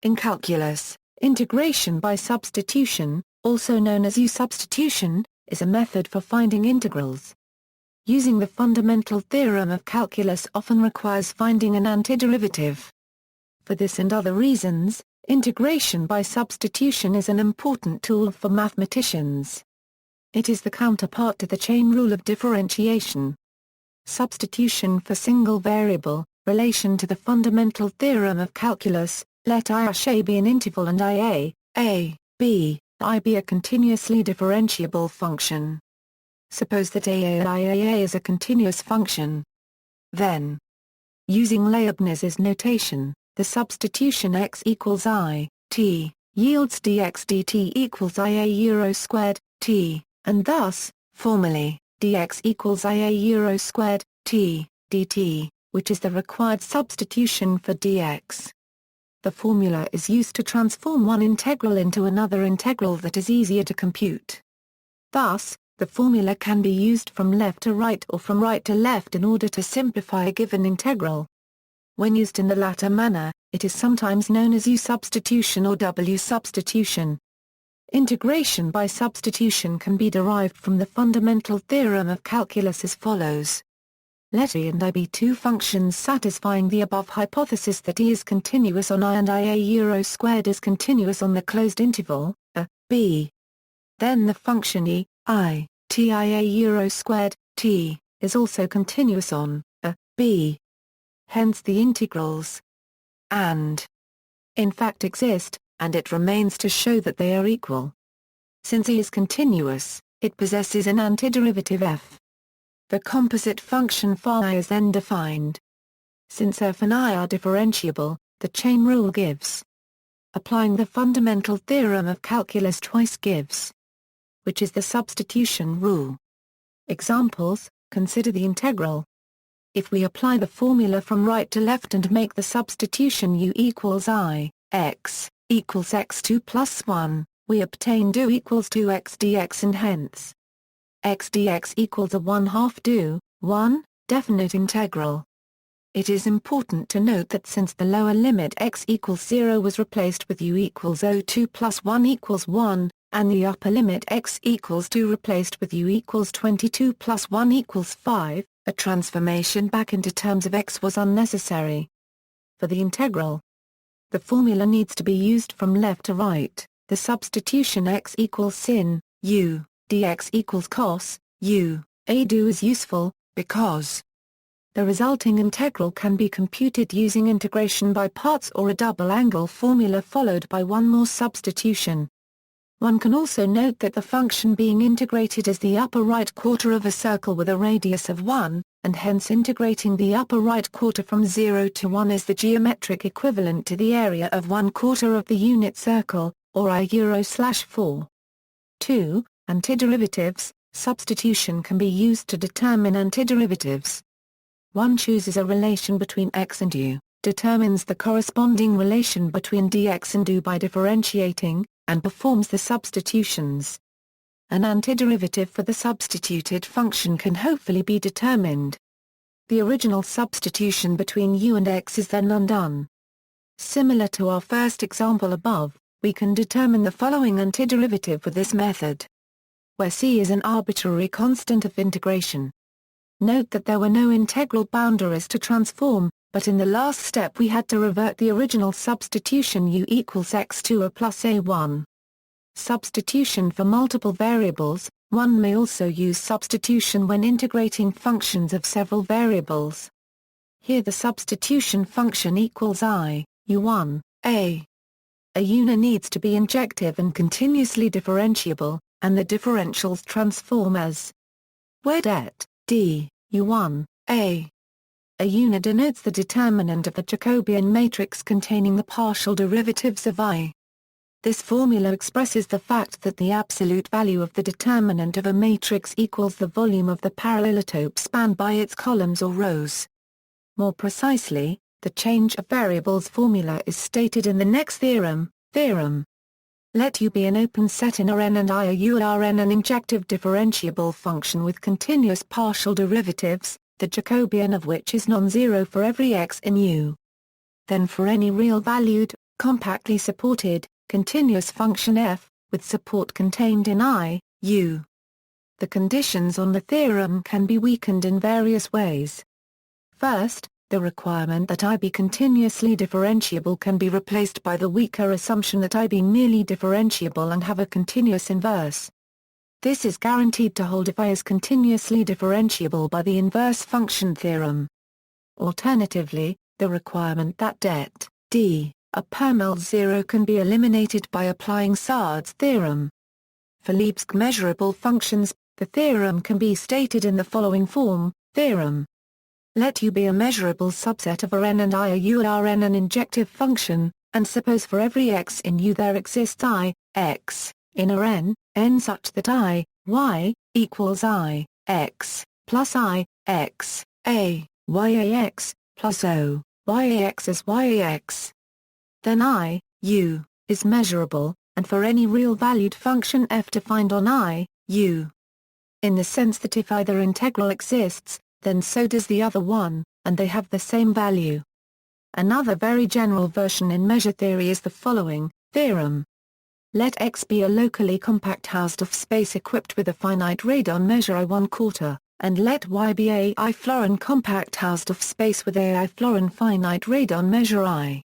In calculus, integration by substitution, also known as u-substitution, is a method for finding integrals. Using the fundamental theorem of calculus often requires finding an antiderivative. For this and other reasons, integration by substitution is an important tool for mathematicians. It is the counterpart to the chain rule of differentiation. Substitution for single variable, relation to the fundamental theorem of calculus, let I(a) be an interval and I(a), a, b, I be a continuously differentiable function. Suppose that I(a) is a continuous function. Then, using Leibniz's notation, the substitution x equals I, t, yields dx dt equals Ia euro squared, t, and thus, formally, dx equals Ia euro squared, t, dt, which is the required substitution for dx. The formula is used to transform one integral into another integral that is easier to compute. Thus, the formula can be used from left to right or from right to left in order to simplify a given integral. When used in the latter manner, it is sometimes known as u-substitution or w-substitution. Integration by substitution can be derived from the fundamental theorem of calculus as follows. Let E and I be two functions satisfying the above hypothesis that E is continuous on I and Ia euro squared is continuous on the closed interval, a, b. Then the function E, I, t Ia euro squared, t, is also continuous on, a, b. Hence the integrals and in fact exist, and it remains to show that they are equal. Since E is continuous, it possesses an antiderivative f. The composite function phi is then defined. Since f and I are differentiable, the chain rule gives. Applying the fundamental theorem of calculus twice gives. Which is the substitution rule. Examples: consider the integral. If we apply the formula from right to left and make the substitution u equals I, x, equals x2 plus 1, we obtain do equals 2x dx and hence x dx equals a 1/2 do, 1, definite integral. It is important to note that since the lower limit x equals 0 was replaced with u equals 0(2 plus 1 equals 1, and the upper limit x equals 2 replaced with u equals 22 plus 1 equals 5, a transformation back into terms of x was unnecessary. For the integral, the formula needs to be used from left to right. The substitution x equals sin, u, dx equals cos, u, a do is useful, because the resulting integral can be computed using integration by parts or a double angle formula followed by one more substitution. One can also note that the function being integrated is the upper right quarter of a circle with a radius of 1, and hence integrating the upper right quarter from 0 to 1 is the geometric equivalent to the area of 1/4 of the unit circle, or I euro/4. 2. Antiderivatives. Substitution can be used to determine antiderivatives. One chooses a relation between x and u, determines the corresponding relation between dx and u by differentiating, and performs the substitutions. An antiderivative for the substituted function can hopefully be determined. The original substitution between u and x is then undone. Similar to our first example above, we can determine the following antiderivative with this method, where c is an arbitrary constant of integration. Note that there were no integral boundaries to transform, but in the last step we had to revert the original substitution u equals x2 plus a1. Substitution for multiple variables. One may also use substitution when integrating functions of several variables. Here the substitution function equals I, u1, a. A unit needs to be injective and continuously differentiable, and the differentials transform as where det, d, u1, a. A unit denotes the determinant of the Jacobian matrix containing the partial derivatives of I. This formula expresses the fact that the absolute value of the determinant of a matrix equals the volume of the parallelotope spanned by its columns or rows. More precisely, the change of variables formula is stated in the next theorem. Let U be an open set in Rn and I a U Rn, an injective differentiable function with continuous partial derivatives, the Jacobian of which is non-zero for every x in U. Then for any real-valued, compactly supported, continuous function f, with support contained in I, u. The conditions on the theorem can be weakened in various ways. First, the requirement that I be continuously differentiable can be replaced by the weaker assumption that I be merely differentiable and have a continuous inverse. This is guaranteed to hold if I is continuously differentiable by the inverse function theorem. Alternatively, the requirement that det. D, a permel 0 can be eliminated by applying Sard's theorem. For Lebesgue measurable functions, the theorem can be stated in the following form: theorem. Let U be a measurable subset of Rn and I a U Rn an injective function, and suppose for every x in U there exists I, x, in Rn, n such that I, y, equals I, x, plus I, x, a, y-ax, plus O, y-ax as y-ax. Then I, U, is measurable, and for any real-valued function f defined on I, U. In the sense that if either integral exists, then so does the other one, and they have the same value. Another very general version in measure theory is the following: theorem. Let X be a locally compact Hausdorff space equipped with a finite radon measure I1/4, and let Y be a I-Florin compact Hausdorff space with a I-Florin finite radon measure I.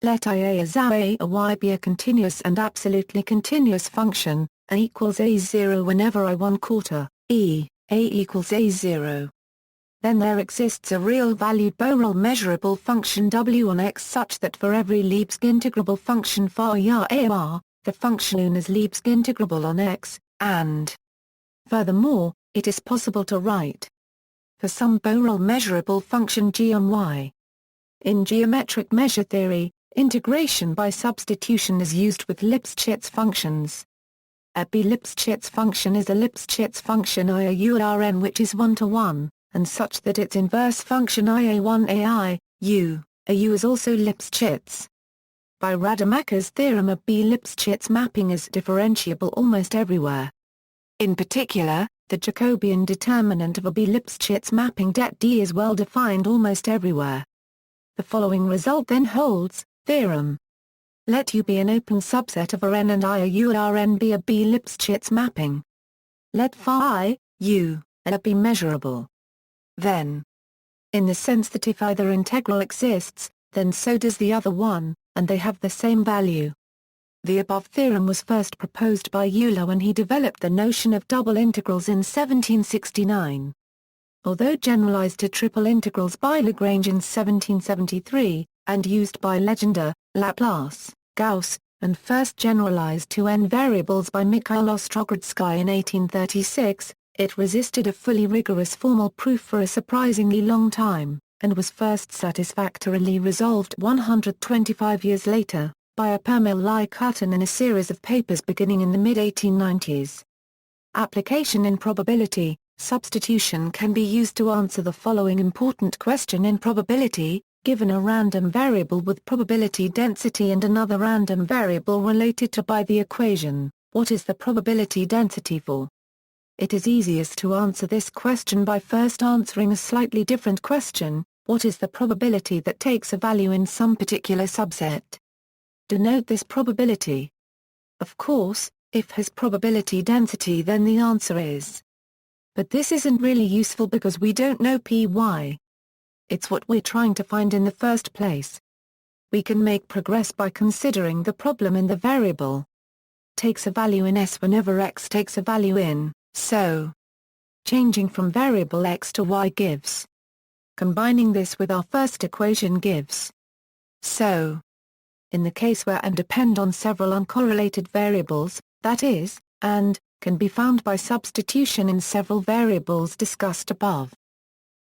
Let Ia as a Y be a continuous and absolutely continuous function, A equals A0 whenever I1/4, A equals A0. Then there exists a real-valued Borel measurable function W on X such that for every Lebesgue integrable function phi r, the function is Lebesgue integrable on X, and furthermore, it is possible to write for some Borel measurable function G on Y. In geometric measure theory, integration by substitution is used with Lipschitz functions. A B-Lipschitz function is a Lipschitz function Ia U Rn which is 1-to-1. And such that its inverse function Ia1 U is also Lipschitz. By Rademacher's theorem a B-Lipschitz mapping is differentiable almost everywhere. In particular, the Jacobian determinant of a B-Lipschitz mapping det D is well defined almost everywhere. The following result then holds: theorem. Let U be an open subset of Rn and Ia U Rn be a B-Lipschitz mapping. Let phi U be measurable. Then, in the sense that if either integral exists, then so does the other one, and they have the same value. The above theorem was first proposed by Euler when he developed the notion of double integrals in 1769. Although generalized to triple integrals by Lagrange in 1773, and used by Legendre, Laplace, Gauss, and first generalized to n variables by Mikhail Ostrogodsky in 1836, it resisted a fully rigorous formal proof for a surprisingly long time, and was first satisfactorily resolved 125 years later, by Permel-like Hutton in a series of papers beginning in the mid-1890s. Application in probability: substitution can be used to answer the following important question in probability: given a random variable with probability density and another random variable related to by the equation, what is the probability density for? It is easiest to answer this question by first answering a slightly different question: what is the probability that takes a value in some particular subset? Denote this probability. Of course, if has probability density then the answer is. But this isn't really useful because we don't know Py. It's what we're trying to find in the first place. We can make progress by considering the problem in the variable takes a value in S whenever X takes a value in. So, changing from variable x to y gives. Combining this with our first equation gives. So, in the case where and depend on several uncorrelated variables, that is, and, can be found by substitution in several variables discussed above.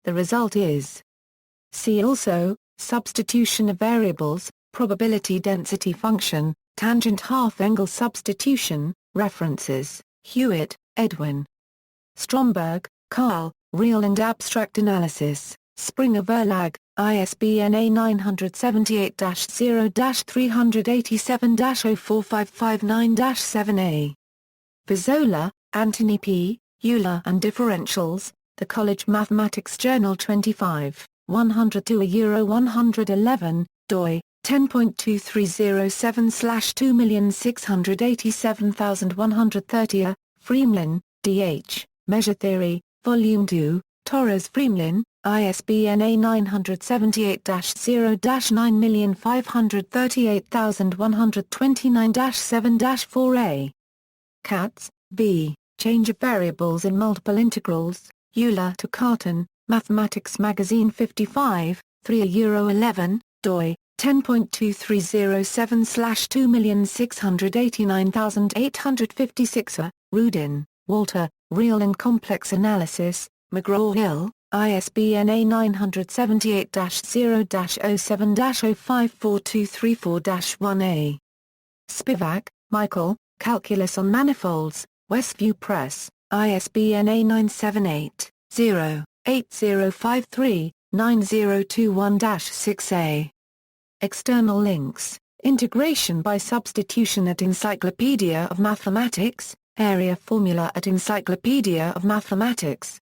The result is. See also, substitution of variables, probability density function, tangent half-angle substitution, references, Hewitt, Edwin. Stromberg, Carl, Real and Abstract Analysis, Springer Verlag, ISBN A978-0-387-04559-7A. Pizzola, Anthony P., Euler and Differentials, The College Mathematics Journal 25, 102 111, doi, 10.2307/2687130. Freemlin, D.H., Measure Theory, Volume 2, Torres-Freemlin, ISBN A978-0-9538129-7-4a. Katz, B., Change of Variables in Multiple Integrals, Euler to Cartan, Mathematics Magazine 55, 3 doi, 10.2307/2689856. Rudin, Walter, Real and Complex Analysis, McGraw-Hill, ISBN A978-0-07-054234-1a. Spivak, Michael, Calculus on Manifolds, Westview Press, ISBN A978-0-8053-9021-6a. External links, Integration by Substitution at Encyclopedia of Mathematics, Area Formula at Encyclopedia of Mathematics.